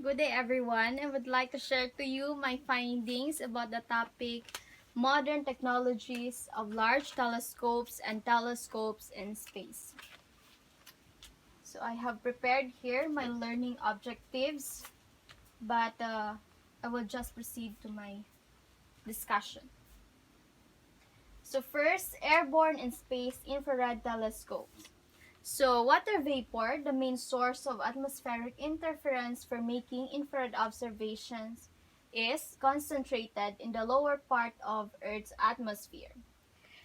Good day everyone. I would like to share to you my findings about the topic modern technologies of large telescopes and telescopes in space. So I have prepared here my learning objectives, but I will just proceed to my discussion. So first, airborne and space infrared telescopes. So water vapor, the main source of atmospheric interference for making infrared observations, is concentrated in the lower part of Earth's atmosphere.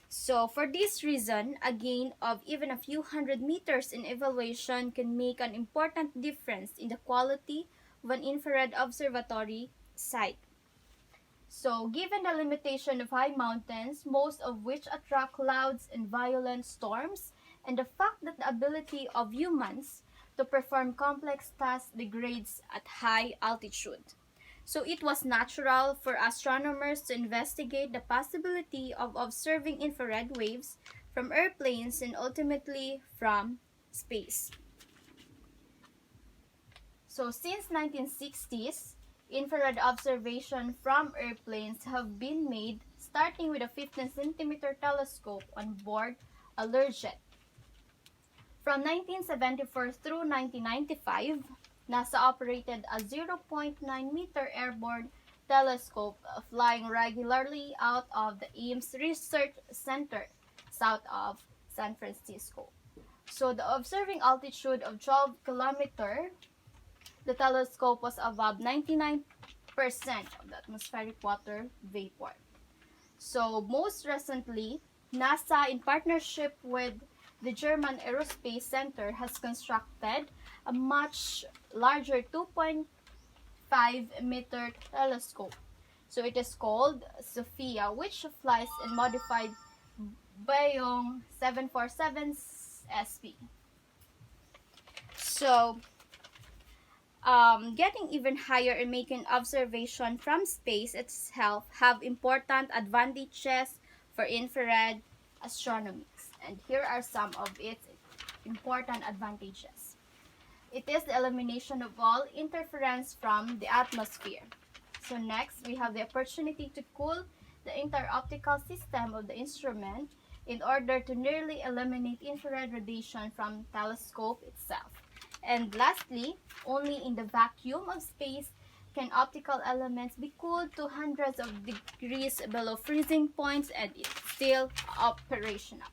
So for this reason, a gain of even a few hundred meters in elevation can make an important difference in the quality of an infrared observatory site. So, given the limitation of high mountains, most of which attract clouds and violent storms, and the fact that the ability of humans to perform complex tasks degrades at high altitude. So, it was natural for astronomers to investigate the possibility of observing infrared waves from airplanes and ultimately from space. So since 1960s, infrared observation from airplanes have been made starting with a 15-centimeter telescope on board a Learjet. From 1974 through 1995, NASA operated a 0.9-meter airborne telescope flying regularly out of the Ames Research Center south of San Francisco. So the observing altitude of 12 kilometers, the telescope was above 99% of the atmospheric water vapor. So most recently, NASA, in partnership with the German Aerospace Center, has constructed a much larger 2.5-meter telescope. So it is called Sophia, which flies in modified Boeing 747 SP. So getting even higher and making observation from space itself have important advantages for infrared astronomy. And here are some of its important advantages. It is the elimination of all interference from the atmosphere. So next, we have the opportunity to cool the entire optical system of the instrument in order to nearly eliminate infrared radiation from the telescope itself. And lastly, only in the vacuum of space can optical elements be cooled to hundreds of degrees below freezing points and it's still operational.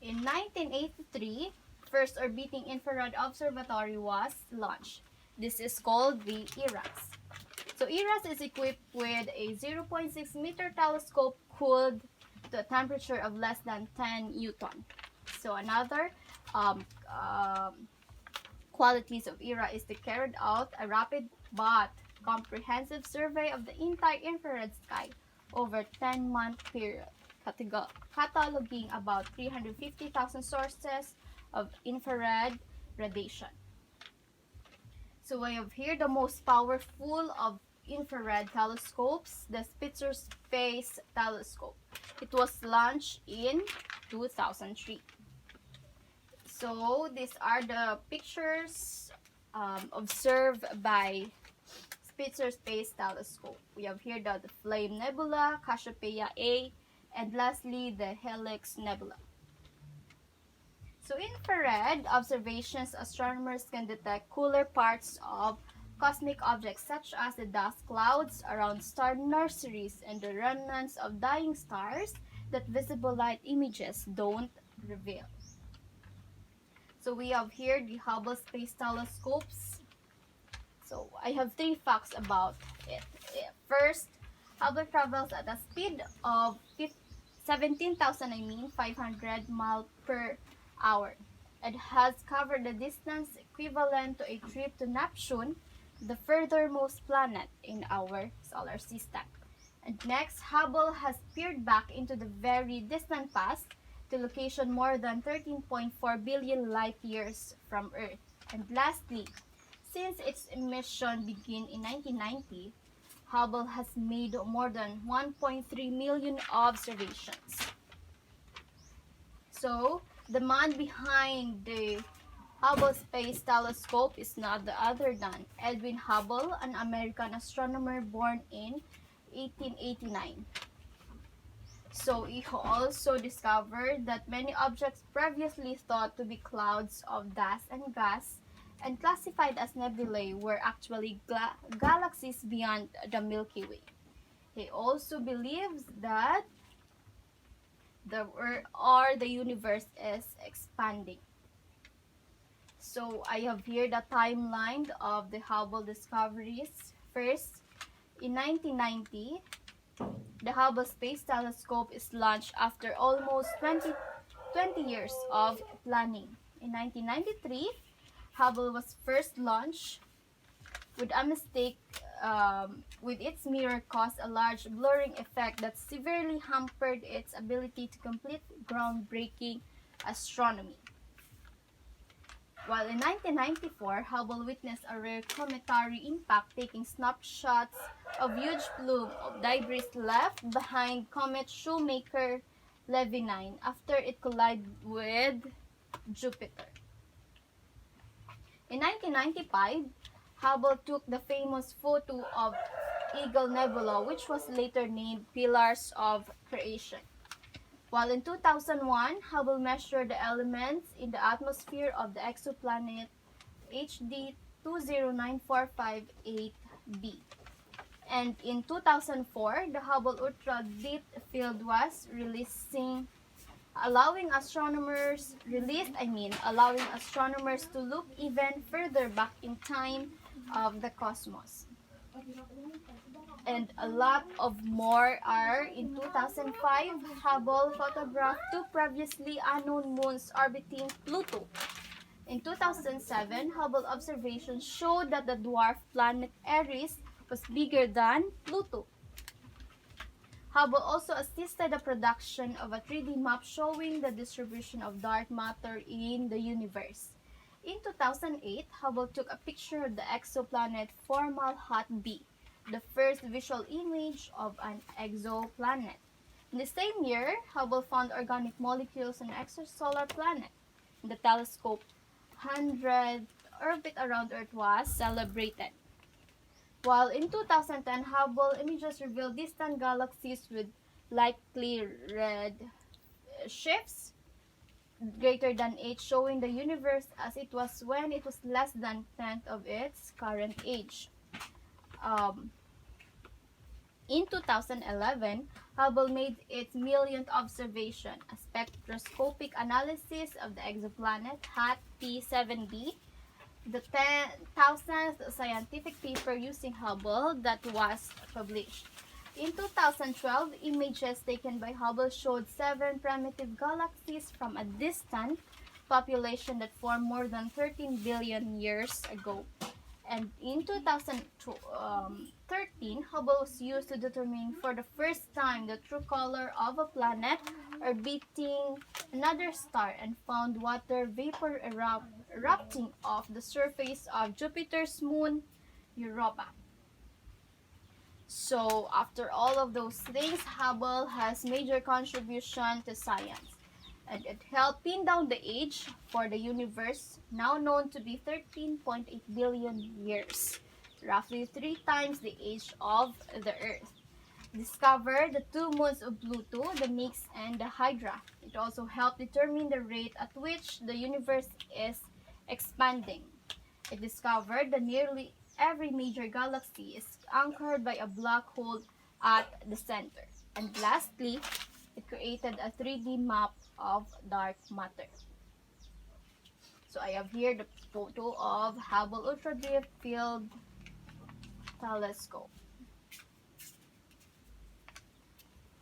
In 1983, first orbiting infrared observatory was launched. This is called the ERAS. So ERAS is equipped with a 0.6-meter telescope cooled to a temperature of less than 10 Newton. So another qualities of ERA is to carry out a rapid but comprehensive survey of the entire infrared sky over a 10-month period, cataloging about 350,000 sources of infrared radiation. So we have here the most powerful of infrared telescopes, the Spitzer Space Telescope. It was launched in 2003. So these are the pictures observed by Spitzer Space Telescope. We have here the Flame Nebula, Cassiopeia A, and lastly the Helix Nebula. So infrared observations, astronomers can detect cooler parts of cosmic objects such as the dust clouds around star nurseries and the remnants of dying stars that visible light images don't reveal. So we have here the Hubble Space Telescopes. So I have 3 facts about it. First, Hubble travels at a speed of 17,500 miles per hour. It has covered the distance equivalent to a trip to Neptune, the furthermost planet in our solar system. And next, Hubble has peered back into the very distant past to location more than 13.4 billion light years from Earth. And lastly, since its mission began in 1990, Hubble has made more than 1.3 million observations. So, the man behind the Hubble Space Telescope is none other than Edwin Hubble, an American astronomer born in 1889. So he also discovered that many objects previously thought to be clouds of dust and gas and classified as nebulae were actually galaxies beyond the Milky Way. He also believes that the universe is expanding. So I have here the timeline of the Hubble discoveries. First, in 1990, the Hubble Space Telescope is launched after almost 20 years of planning. In 1993, Hubble was first launched with a mistake with its mirror caused a large blurring effect that severely hampered its ability to complete groundbreaking astronomy. While in 1994, Hubble witnessed a rare cometary impact, taking snapshots of huge plume of debris left behind comet Shoemaker-Levy 9 after it collided with Jupiter. In 1995, Hubble took the famous photo of Eagle Nebula, which was later named Pillars of Creation. While in 2001, Hubble measured the elements in the atmosphere of the exoplanet HD 209458b. And in 2004, the Hubble Ultra Deep Field was allowing astronomers to look even further back in time of the cosmos. And a lot of more are in 2005, Hubble photographed two previously unknown moons orbiting Pluto. In 2007, Hubble observations showed that the dwarf planet Eris was bigger than Pluto. Hubble also assisted the production of a 3D map showing the distribution of dark matter in the universe. In 2008, Hubble took a picture of the exoplanet Fomalhaut B, the first visual image of an exoplanet. In the same year, Hubble found organic molecules on an extrasolar planet. The telescope 100th orbit around Earth was celebrated. While in 2010, Hubble images revealed distant galaxies with likely red shifts greater than 8, showing the universe as it was when it was less than 1/10 of its current age. In 2011, Hubble made its millionth observation, a spectroscopic analysis of the exoplanet HAT P7b, the 10,000th scientific paper using Hubble that was published. In 2012, images taken by Hubble showed 7 primitive galaxies from a distant population that formed more than 13 billion years ago. And in 2013, Hubble was used to determine for the first time the true color of a planet orbiting another star and found water vapor erupting off the surface of Jupiter's moon, Europa. So, after all of those things, Hubble has major contribution to science. And it helped pin down the age for the universe, now known to be 13.8 billion years, roughly 3 times the age of the Earth. Discovered the 2 moons of Pluto, the Nix and the Hydra. It also helped determine the rate at which the universe is expanding. It discovered that nearly every major galaxy is anchored by a black hole at the center. And lastly, it created a 3D map of dark matter. So I have here the photo of Hubble Ultra Deep Field Telescope.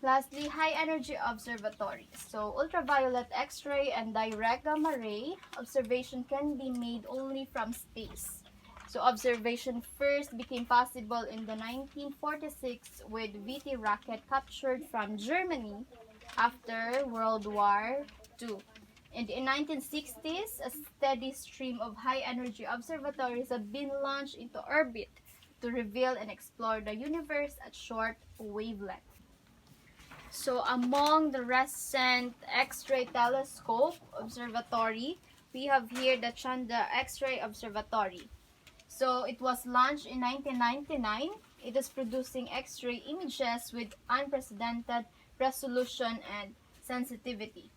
Lastly, high-energy observatories. So ultraviolet X-ray and direct gamma ray observation can be made only from space. So observation first became possible in the 1946 with VT rocket captured from Germany after World War II. And in 1960s, a steady stream of high-energy observatories have been launched into orbit to reveal and explore the universe at short wavelength. So among the recent X-ray telescope observatory, we have here the Chandra X-ray Observatory. So it was launched in 1999. It is producing X-ray images with unprecedented resolution and sensitivity.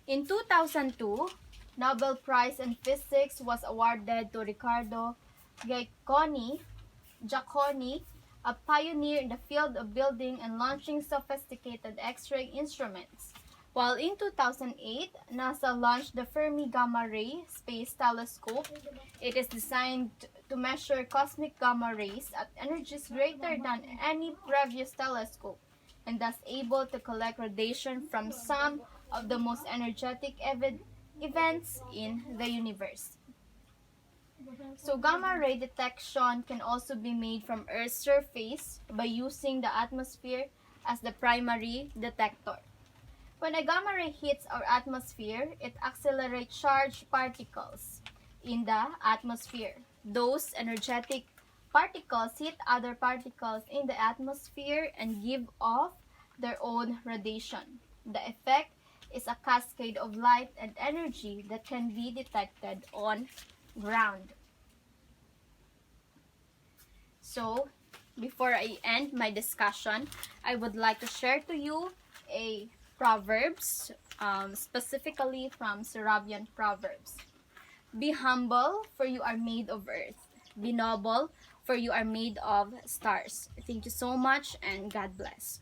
In 2002, Nobel Prize in Physics was awarded to Riccardo Giacconi, a pioneer in the field of building and launching sophisticated X-ray instruments. While in 2008, NASA launched the Fermi Gamma Ray Space Telescope. It is designed to measure cosmic gamma rays at energies greater than any previous telescope, and thus able to collect radiation from some of the most energetic events in the universe. So gamma ray detection can also be made from Earth's surface by using the atmosphere as the primary detector. When a gamma ray hits our atmosphere, it accelerates charged particles in the atmosphere. Those energetic particles hit other particles in the atmosphere and give off their own radiation. The effect is a cascade of light and energy that can be detected on ground. So, before I end my discussion, I would like to share to you a Proverbs, specifically from Sarabian Proverbs. Be humble, for you are made of earth. Be noble, for you are made of stars. Thank you so much, and God bless.